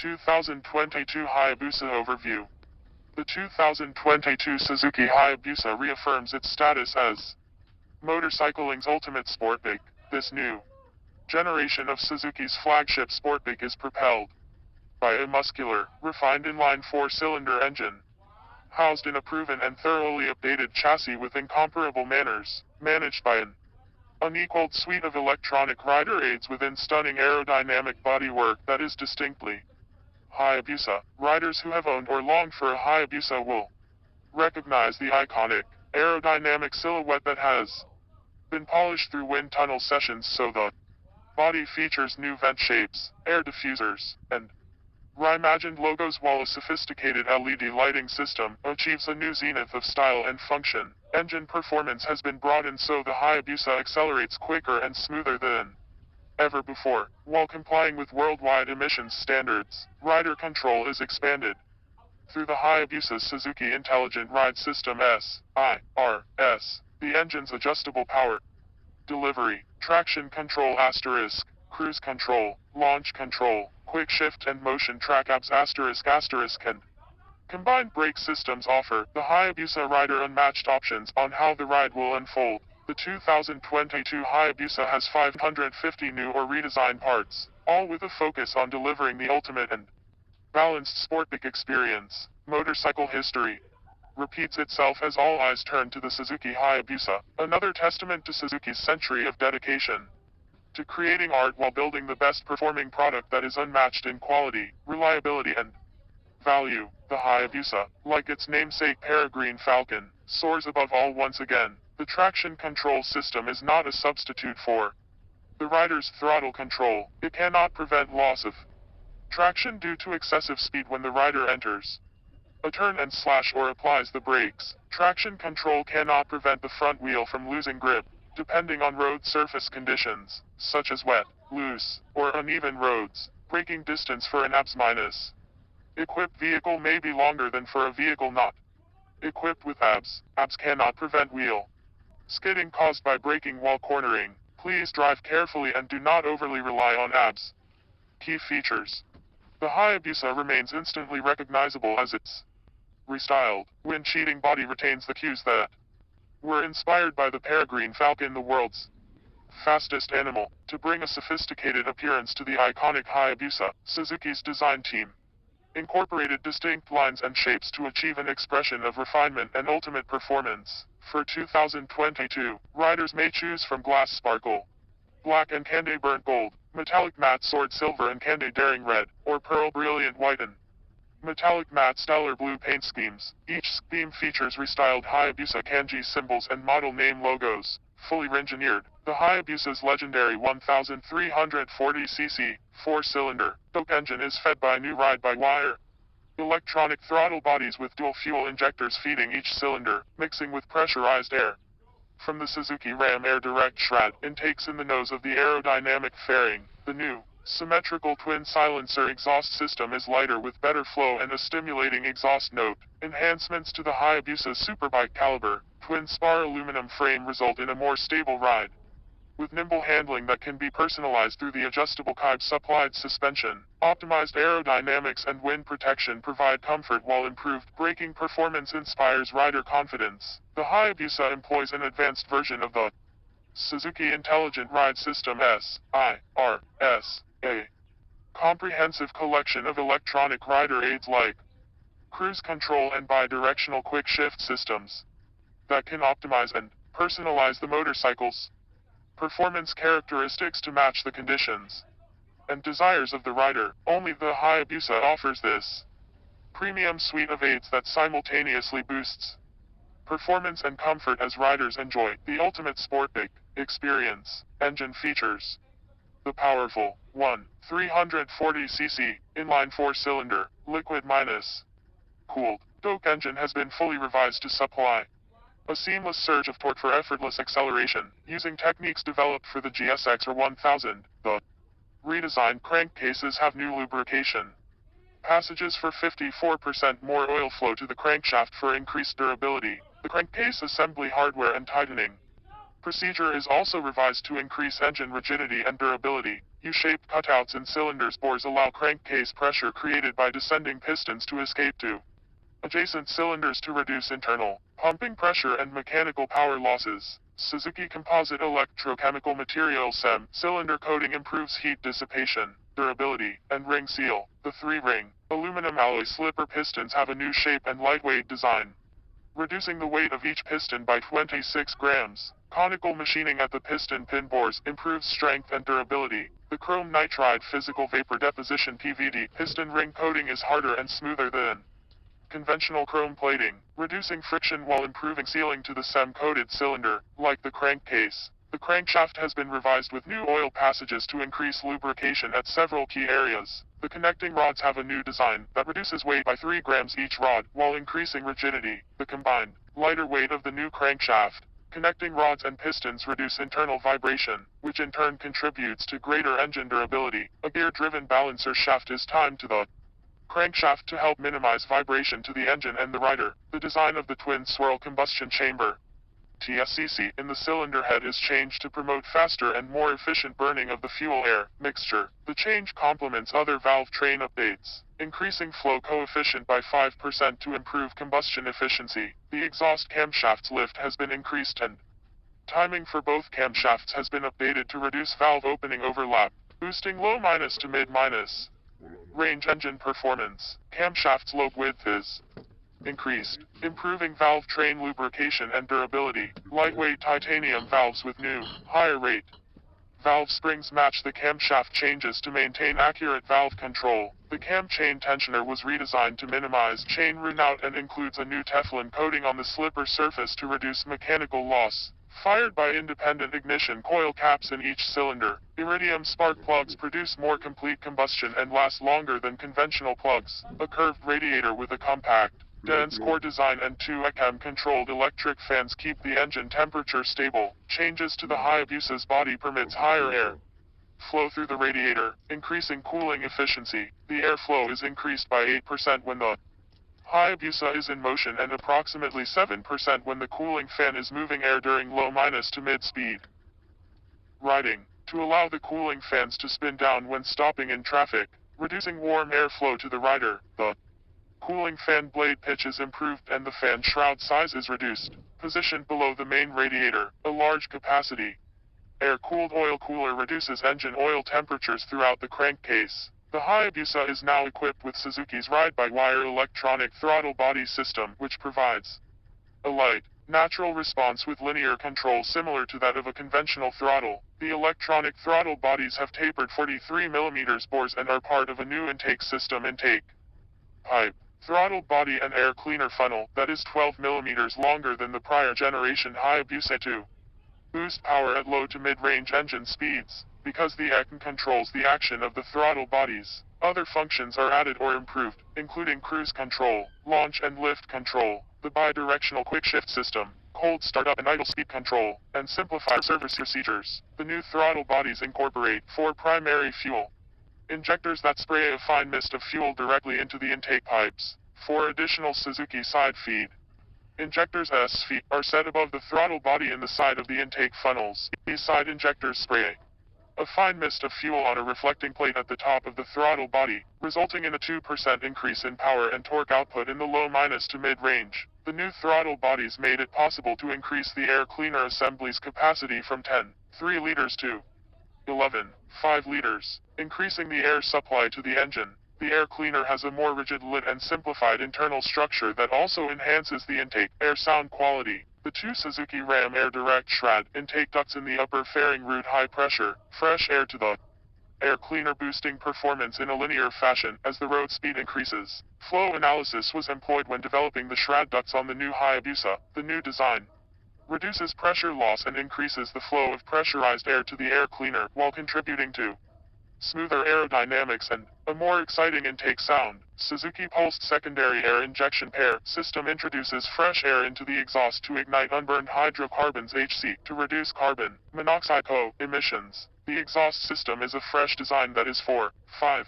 2022 Hayabusa Overview. The 2022 Suzuki Hayabusa reaffirms its status as motorcycling's ultimate sportbike. This new generation of Suzuki's flagship sportbike is propelled by a muscular, refined inline four-cylinder engine, housed in a proven and thoroughly updated chassis with incomparable manners, managed by an unequaled suite of electronic rider aids within stunning aerodynamic bodywork that is distinctly Hayabusa. Riders who have owned or longed for a Hayabusa will recognize the iconic, aerodynamic silhouette that has been polished through wind tunnel sessions. So the body features new vent shapes, air diffusers, and reimagined logos, while a sophisticated LED lighting system achieves a new zenith of style and function. Engine performance has been broadened so the Hayabusa accelerates quicker and smoother than ever before, while complying with worldwide emissions standards. Rider control is expanded through the Hayabusa's Suzuki Intelligent Ride System SIRS. The engine's adjustable power delivery, traction control asterisk, cruise control, launch control, quick shift and motion track apps asterisk and combined brake systems offer the Hayabusa rider unmatched options on how the ride will unfold. The 2022 Hayabusa has 550 new or redesigned parts, all with a focus on delivering the ultimate and balanced sportbike experience. Motorcycle history repeats itself as all eyes turn to the Suzuki Hayabusa, another testament to Suzuki's century of dedication to creating art while building the best performing product that is unmatched in quality, reliability and value. The Hayabusa, like its namesake Peregrine Falcon, soars above all once again. The traction control system is not a substitute for the rider's throttle control. It cannot prevent loss of traction due to excessive speed when the rider enters a turn and slash or applies the brakes. Traction control cannot prevent the front wheel from losing grip, depending on road surface conditions, such as wet, loose, or uneven roads. Braking distance for an ABS- equipped vehicle may be longer than for a vehicle not equipped with ABS. ABS cannot prevent wheel skidding caused by braking while cornering. Please drive carefully and do not overly rely on ABS. Key features. The Hayabusa remains instantly recognizable as its restyled, wind-cheating body retains the cues that were inspired by the Peregrine Falcon, the world's fastest animal. To bring a sophisticated appearance to the iconic Hayabusa, Suzuki's design team incorporated distinct lines and shapes to achieve an expression of refinement and ultimate performance. For 2022, riders may choose from glass sparkle, black and candy burnt gold, metallic matte sword silver and candy daring red, or pearl brilliant white and metallic matte stellar blue paint schemes. Each scheme features restyled Hayabusa kanji symbols and model name logos, fully engineered. The Hayabusa's legendary 1340cc, four-cylinder, Doke engine is fed by new ride-by-wire electronic throttle bodies with dual fuel injectors feeding each cylinder, mixing with pressurized air from the Suzuki Ram Air Direct Shroud intakes in the nose of the aerodynamic fairing. The new symmetrical twin silencer exhaust system is lighter with better flow and a stimulating exhaust note. Enhancements to the Hayabusa's superbike caliber, twin spar aluminum frame result in a more stable ride, with nimble handling that can be personalized through the adjustable Kybe-supplied suspension. Optimized aerodynamics and wind protection provide comfort, while improved braking performance inspires rider confidence. The Hayabusa employs an advanced version of the Suzuki Intelligent Ride System SIRS, a comprehensive collection of electronic rider aids like cruise control and bi-directional quick shift systems that can optimize and personalize the motorcycle's performance characteristics to match the conditions and desires of the rider. Only the Hayabusa offers this premium suite of aids that simultaneously boosts performance and comfort as riders enjoy the ultimate sportbike experience. Engine features. The powerful 340cc inline four-cylinder liquid minus cooled Doke engine has been fully revised to supply a seamless surge of torque for effortless acceleration, using techniques developed for the GSX or 1000. The redesigned crankcases have new lubrication passages for 54% more oil flow to the crankshaft for increased durability. The crankcase assembly hardware and tightening procedure is also revised to increase engine rigidity and durability. U-shaped cutouts in cylinders bores allow crankcase pressure created by descending pistons to escape to adjacent cylinders to reduce internal pumping pressure and mechanical power losses. Suzuki Composite Electrochemical Material SEM cylinder coating improves heat dissipation, durability, and ring seal. The 3-ring aluminum alloy slipper pistons have a new shape and lightweight design, reducing the weight of each piston by 26 grams. Conical machining at the piston pin bores improves strength and durability. The chrome nitride physical vapor deposition PVD piston ring coating is harder and smoother than conventional chrome plating, reducing friction while improving sealing to the SEM-coated cylinder. Like the crankcase, the crankshaft has been revised with new oil passages to increase lubrication at several key areas. The connecting rods have a new design that reduces weight by 3 grams each rod while increasing rigidity. The combined lighter weight of the new crankshaft, connecting rods and pistons reduce internal vibration, which in turn contributes to greater engine durability. A gear-driven balancer shaft is timed to the crankshaft to help minimize vibration to the engine and the rider. The design of the twin swirl combustion chamber TSCC in the cylinder head is changed to promote faster and more efficient burning of the fuel-air mixture. The change complements other valve train updates, increasing flow coefficient by 5% to improve combustion efficiency. The exhaust camshaft's lift has been increased and timing for both camshafts has been updated to reduce valve opening overlap, boosting low minus to mid minus range engine performance. Camshaft's lobe width is increased, improving valve train lubrication and durability. Lightweight titanium valves with new, higher rate valve springs match the camshaft changes to maintain accurate valve control. The cam chain tensioner was redesigned to minimize chain runout and includes a new Teflon coating on the slipper surface to reduce mechanical loss. Fired by independent ignition coil caps in each cylinder, iridium spark plugs produce more complete combustion and last longer than conventional plugs. A curved radiator with a compact, dense core design and 2 ECM-controlled electric fans keep the engine temperature stable. Changes to the Hayabusa's body permits higher air flow through the radiator, increasing cooling efficiency. The airflow is increased by 8% when the Hayabusa is in motion and approximately 7% when the cooling fan is moving air during low minus to mid speed riding, to allow the cooling fans to spin down when stopping in traffic, reducing warm airflow to the rider. The cooling fan blade pitch is improved and the fan shroud size is reduced. Positioned below the main radiator, a large capacity air-cooled oil cooler reduces engine oil temperatures throughout the crankcase. The Hayabusa is now equipped with Suzuki's ride-by-wire electronic throttle body system, which provides a light, natural response with linear control similar to that of a conventional throttle. The electronic throttle bodies have tapered 43mm bores and are part of a new intake system intake pipe, throttle body and air cleaner funnel that is 12mm longer than the prior generation Hayabusa 2. Boost power at low to mid-range engine speeds. Because the ECM controls the action of the throttle bodies, other functions are added or improved, including cruise control, launch and lift control, the bi-directional quick-shift system, cold startup and idle speed control, and simplified service procedures. The new throttle bodies incorporate 4 primary fuel injectors that spray a fine mist of fuel directly into the intake pipes. 4 additional Suzuki side feed injectors S-feet are set above the throttle body in the side of the intake funnels. These side injectors spray a fine mist of fuel on a reflecting plate at the top of the throttle body, resulting in a 2% increase in power and torque output in the low minus to mid-range. The new throttle bodies made it possible to increase the air cleaner assembly's capacity from 3 liters to 5 liters, increasing the air supply to the engine. The air cleaner has a more rigid lid and simplified internal structure that also enhances the intake air sound quality. The 2 Suzuki Ram Air Direct Shroud intake ducts in the upper fairing route high pressure, fresh air to the air cleaner boosting performance in a linear fashion as the road speed increases. Flow analysis was employed when developing the shroud ducts on the new Hayabusa. The new design reduces pressure loss and increases the flow of pressurized air to the air cleaner while contributing to smoother aerodynamics and a more exciting intake sound. Suzuki Pulsed Secondary Air Injection Pair system introduces fresh air into the exhaust to ignite unburned hydrocarbons HC to reduce carbon monoxide emissions. The exhaust system is a fresh design that is 4.5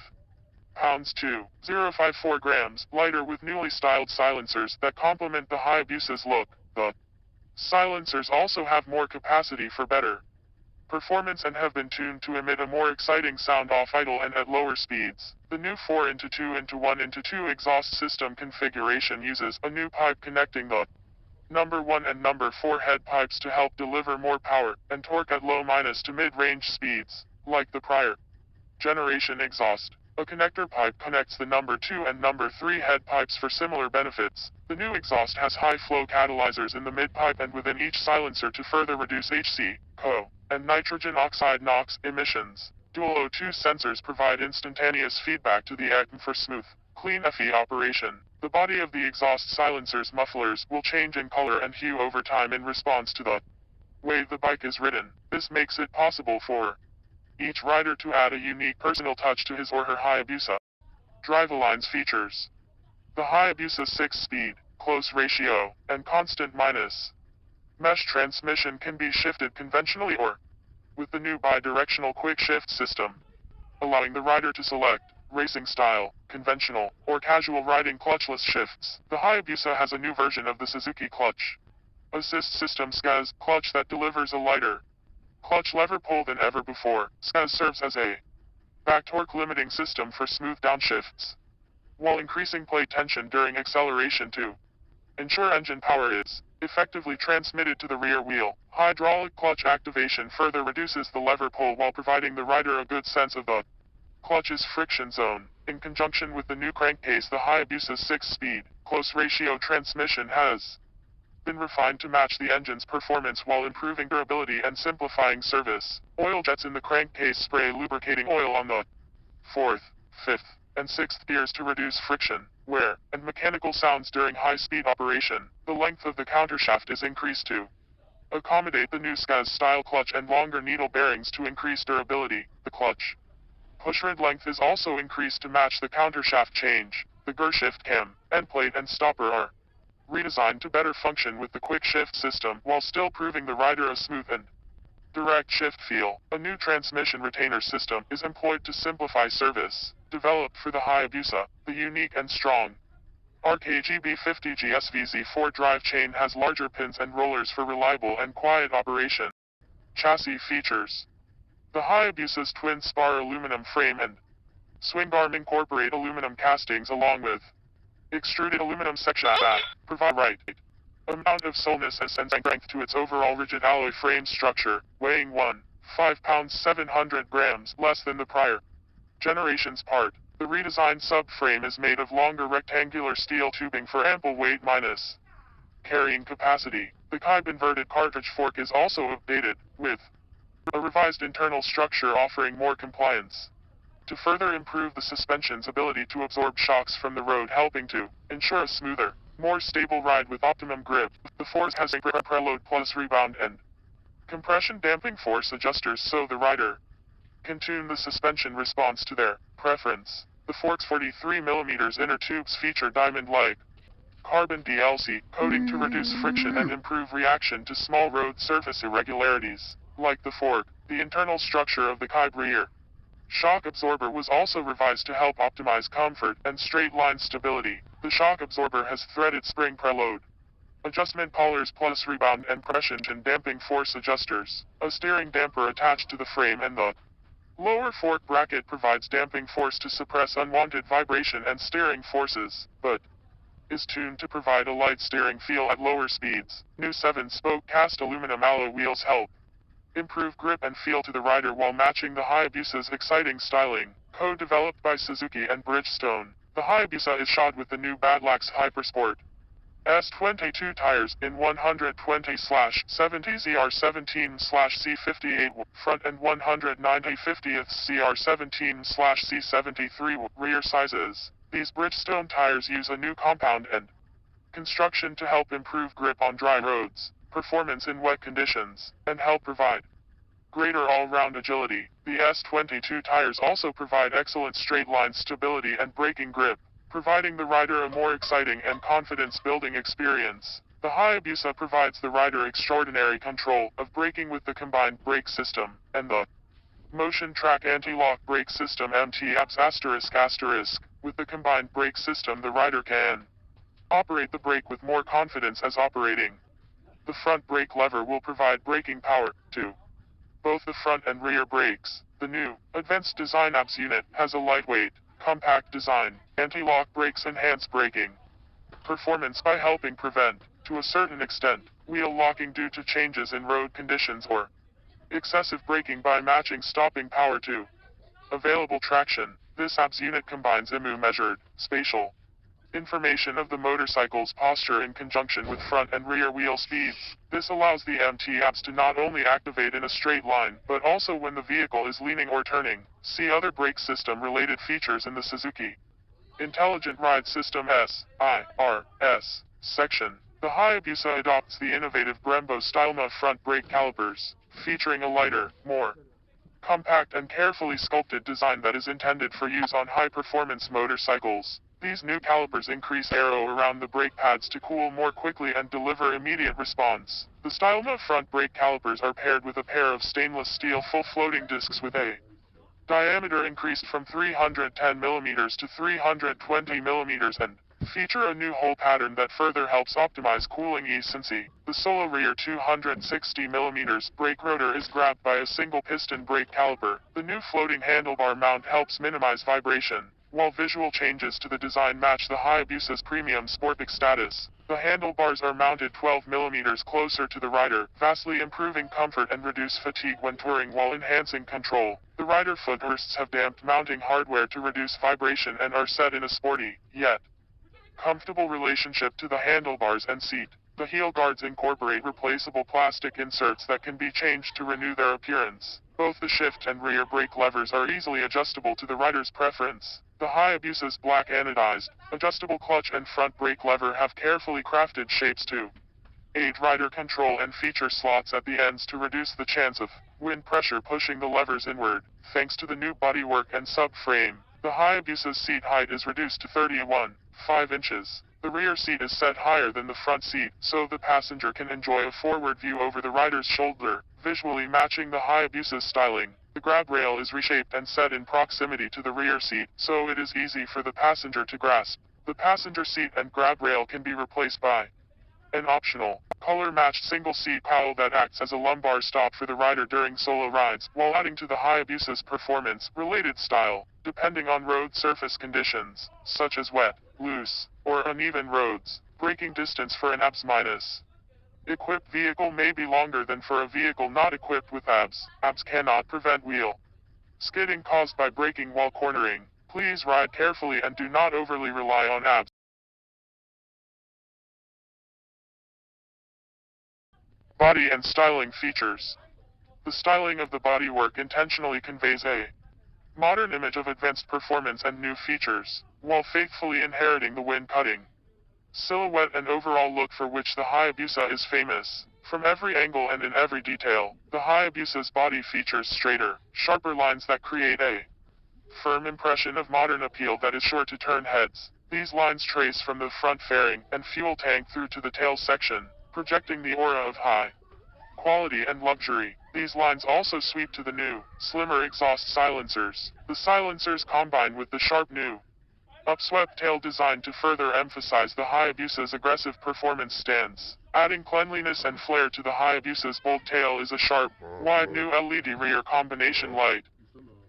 pounds to 0.54 grams lighter with newly styled silencers that complement the Hayabusa's look. The Silencers also have more capacity for better performance and have been tuned to emit a more exciting sound off idle and at lower speeds. The new 4x2x1x2 exhaust system configuration uses a new pipe connecting the number 1 and number 4 head pipes to help deliver more power and torque at low minus to mid-range speeds, like the prior generation exhaust. A connector pipe connects the number 2 and number 3 head pipes for similar benefits. The new exhaust has high-flow catalyzers in the mid-pipe and within each silencer to further reduce HC, CO, and nitrogen oxide NOx emissions. Dual O2 sensors provide instantaneous feedback to the ECM for smooth, clean FE operation. The body of the exhaust silencer's mufflers will change in color and hue over time in response to the way the bike is ridden. This makes it possible for each rider to add a unique personal touch to his or her Hayabusa. Drive-Align's features. The Hayabusa 6-speed, close ratio, and constant minus mesh transmission can be shifted conventionally or with the new bi-directional quick shift system, allowing the rider to select racing style, conventional, or casual riding clutchless shifts. The Hayabusa has a new version of the Suzuki clutch assist system SCAS clutch that delivers a lighter clutch lever pull than ever before. SCAS serves as a back torque limiting system for smooth downshifts, while increasing plate tension during acceleration to ensure engine power is effectively transmitted to the rear wheel. Hydraulic clutch activation further reduces the lever pull while providing the rider a good sense of the clutch's friction zone. In conjunction with the new crankcase, the Hayabusa 6-speed, close ratio transmission has been refined to match the engine's performance while improving durability and simplifying service. Oil jets in the crankcase spray lubricating oil on the 4th, 5th, and 6th gears to reduce friction, wear, and mechanical sounds during high-speed operation. The length of the countershaft is increased to accommodate the new SCAS-style clutch and longer needle bearings to increase durability. The clutch pushrod length is also increased to match the countershaft change. The gearshift cam, end plate, and stopper are redesigned to better function with the quick shift system while still proving the rider a smooth and direct shift feel. A new transmission retainer system is employed to simplify service. Developed for the Hayabusa, the unique and strong RKGB50 GSVZ4 drive chain has larger pins and rollers for reliable and quiet operation. Chassis features. The Hayabusa's twin spar aluminum frame and swing arm incorporate aluminum castings along with extruded aluminum section that provide right amount of soleness and strength to its overall rigid alloy frame structure, weighing 5 pounds 700 grams less than the prior generation's part. The redesigned subframe is made of longer rectangular steel tubing for ample weight minus carrying capacity. The Kybe inverted cartridge fork is also updated, with a revised internal structure offering more compliance to further improve the suspension's ability to absorb shocks from the road, helping to ensure a smoother, more stable ride with optimum grip. The force has a preload plus rebound and compression damping force adjusters so the rider can tune the suspension response to their preference. The fork's 43mm inner tubes feature diamond-like carbon DLC coating to reduce friction and improve reaction to small road surface irregularities. Like the fork, the internal structure of the Kybe rear shock absorber was also revised to help optimize comfort and straight line stability. The shock absorber has threaded spring preload adjustment collars plus rebound and compression and damping force adjusters. A steering damper attached to the frame and the lower fork bracket provides damping force to suppress unwanted vibration and steering forces, but is tuned to provide a light steering feel at lower speeds. New 7-spoke cast aluminum alloy wheels help improve grip and feel to the rider while matching the Hayabusa's exciting styling. Co-developed by Suzuki and Bridgestone, the Hayabusa is shod with the new Badlax Hypersport S22 tires in 120/70 ZR17/C58 front and 190/50 CR17/C73 rear sizes. These Bridgestone tires use a new compound and construction to help improve grip on dry roads, performance in wet conditions, and help provide greater all-round agility. The S22 tires also provide excellent straight-line stability and braking grip, providing the rider a more exciting and confidence-building experience. The Hayabusa provides the rider extraordinary control of braking with the combined brake system, and the motion track anti-lock brake system MT-ABS***. With the combined brake system the rider can operate the brake with more confidence as operating The front brake lever will provide braking power to both the front and rear brakes. The new, advanced design ABS unit has a lightweight, compact design. Anti-lock brakes enhance braking performance by helping prevent, to a certain extent, wheel locking due to changes in road conditions or excessive braking by matching stopping power to available traction. This ABS unit combines IMU measured, spatial information of the motorcycle's posture in conjunction with front and rear wheel speeds. This allows the MT ABS to not only activate in a straight line, but also when the vehicle is leaning or turning. See other brake system related features in the Suzuki Intelligent Ride System SIRS section. The Hayabusa adopts the innovative Brembo Stylema front brake calipers, featuring a lighter, more compact and carefully sculpted design that is intended for use on high-performance motorcycles. These new calipers increase aero around the brake pads to cool more quickly and deliver immediate response. The Stylema front brake calipers are paired with a pair of stainless steel full floating discs with a diameter increased from 310 mm to 320 mm and feature a new hole pattern that further helps optimize cooling efficiency. The solo rear 260 mm brake rotor is grabbed by a single piston brake caliper. The new floating handlebar mount helps minimize vibration, while visual changes to the design match the Hayabusa's premium sportback status. The handlebars are mounted 12 mm closer to the rider, vastly improving comfort and reduce fatigue when touring while enhancing control. The rider footrests have damped mounting hardware to reduce vibration and are set in a sporty, yet comfortable relationship to the handlebars and seat. The heel guards incorporate replaceable plastic inserts that can be changed to renew their appearance. Both the shift and rear brake levers are easily adjustable to the rider's preference. The Hayabusa's black anodized, adjustable clutch and front brake lever have carefully crafted shapes to aid rider control and feature slots at the ends to reduce the chance of wind pressure pushing the levers inward. Thanks to the new bodywork and subframe, the Hayabusa's seat height is reduced to 31.5 inches. The rear seat is set higher than the front seat, so the passenger can enjoy a forward view over the rider's shoulder, visually matching the Hayabusa's styling. The grab rail is reshaped and set in proximity to the rear seat, so it is easy for the passenger to grasp. The passenger seat and grab rail can be replaced by an optional, color-matched single-seat cowl that acts as a lumbar stop for the rider during solo rides, while adding to the Hayabusa's performance-related style, depending on road surface conditions, such as wet, loose, or uneven roads. Braking distance for an ABS- equipped vehicle may be longer than for a vehicle not equipped with ABS. ABS cannot prevent wheel skidding caused by braking while cornering. Please ride carefully and do not overly rely on ABS. Body and styling features. The styling of the bodywork intentionally conveys a modern image of advanced performance and new features, while faithfully inheriting the wind-cutting silhouette and overall look for which the Hayabusa is famous. From every angle and in every detail, the Hayabusa's body features straighter, sharper lines that create a firm impression of modern appeal that is sure to turn heads. These lines trace from the front fairing and fuel tank through to the tail section, projecting the aura of high quality and luxury. These lines also sweep to the new, slimmer exhaust silencers. The silencers combine with the sharp new, upswept tail design to further emphasize the Hayabusa's aggressive performance stance. Adding cleanliness and flair to the Hayabusa's bold tail is a sharp, wide new LED rear combination light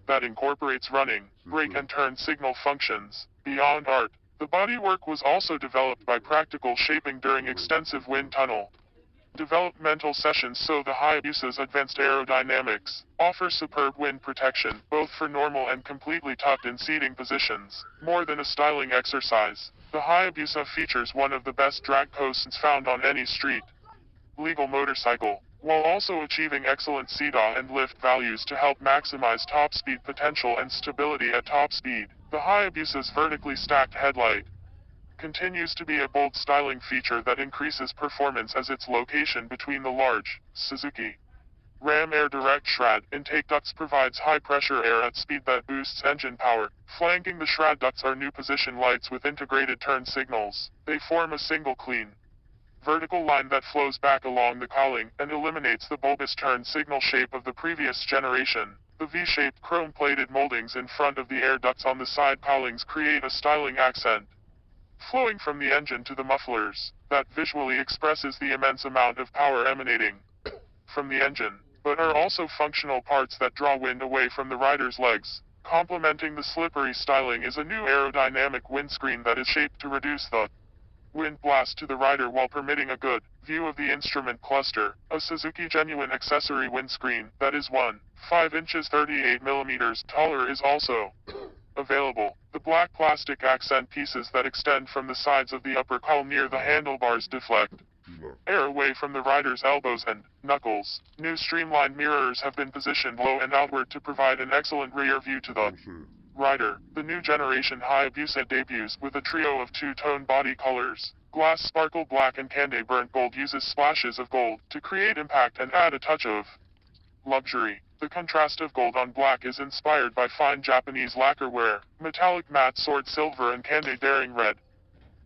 that incorporates running, brake and turn signal functions. Beyond art, the bodywork was also developed by practical shaping during extensive wind tunnel developmental sessions, so the Hayabusa's advanced aerodynamics offers superb wind protection, both for normal and completely tucked-in seating positions. More than a styling exercise, the Hayabusa features one of the best drag coasts found on any street legal motorcycle, while also achieving excellent CDA and lift values to help maximize top speed potential and stability at top speed. The Hayabusa's vertically stacked headlight continues to be a bold styling feature that increases performance as its location between the large Suzuki Ram Air Direct Shroud intake ducts provides high-pressure air at speed that boosts engine power. Flanking the shroud ducts are new position lights with integrated turn signals. They form a single clean vertical line that flows back along the cowling and eliminates the bulbous turn signal shape of the previous generation. The V-shaped chrome-plated moldings in front of the air ducts on the side cowlings create a styling accent flowing from the engine to the mufflers. that visually expresses the immense amount of power emanating from the engine, but are also functional parts that draw wind away from the rider's legs. Complementing the slippery styling is a new aerodynamic windscreen that is shaped to reduce the wind blast to the rider while permitting a good view of the instrument cluster. A Suzuki genuine accessory windscreen that is 5 inches 38 millimeters taller is also available. The black plastic accent pieces that extend from the sides of the upper hull near the handlebars deflect air away from the rider's elbows and knuckles. New streamlined mirrors have been positioned low and outward to provide an excellent rear view to the rider. The new generation Hayabusa debuts with a trio of two-tone body colors. Glass sparkle black and candy burnt gold uses splashes of gold to create impact and add a touch of luxury. The contrast of gold on black is inspired by fine Japanese lacquerware. Metallic matte sword silver and candy daring red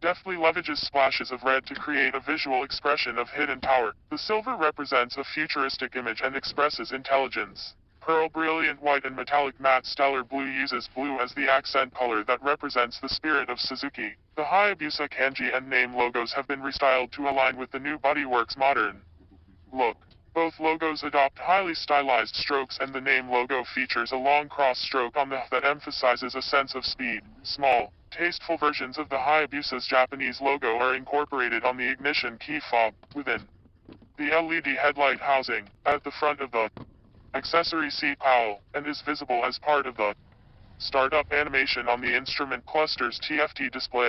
deftly leverages splashes of red to create a visual expression of hidden power. The silver represents a futuristic image and expresses intelligence. Pearl brilliant white and metallic matte stellar blue uses blue as the accent color that represents the spirit of Suzuki. The Hayabusa kanji and name logos have been restyled to align with the new bodywork's modern look. Both logos adopt highly stylized strokes, and the name logo features a long cross stroke on the that emphasizes a sense of speed. Small, tasteful versions of the Hayabusa's Japanese logo are incorporated on the ignition key fob within the LED headlight housing at the front of the accessory seat cowl, and is visible as part of the startup animation on the instrument cluster's TFT display.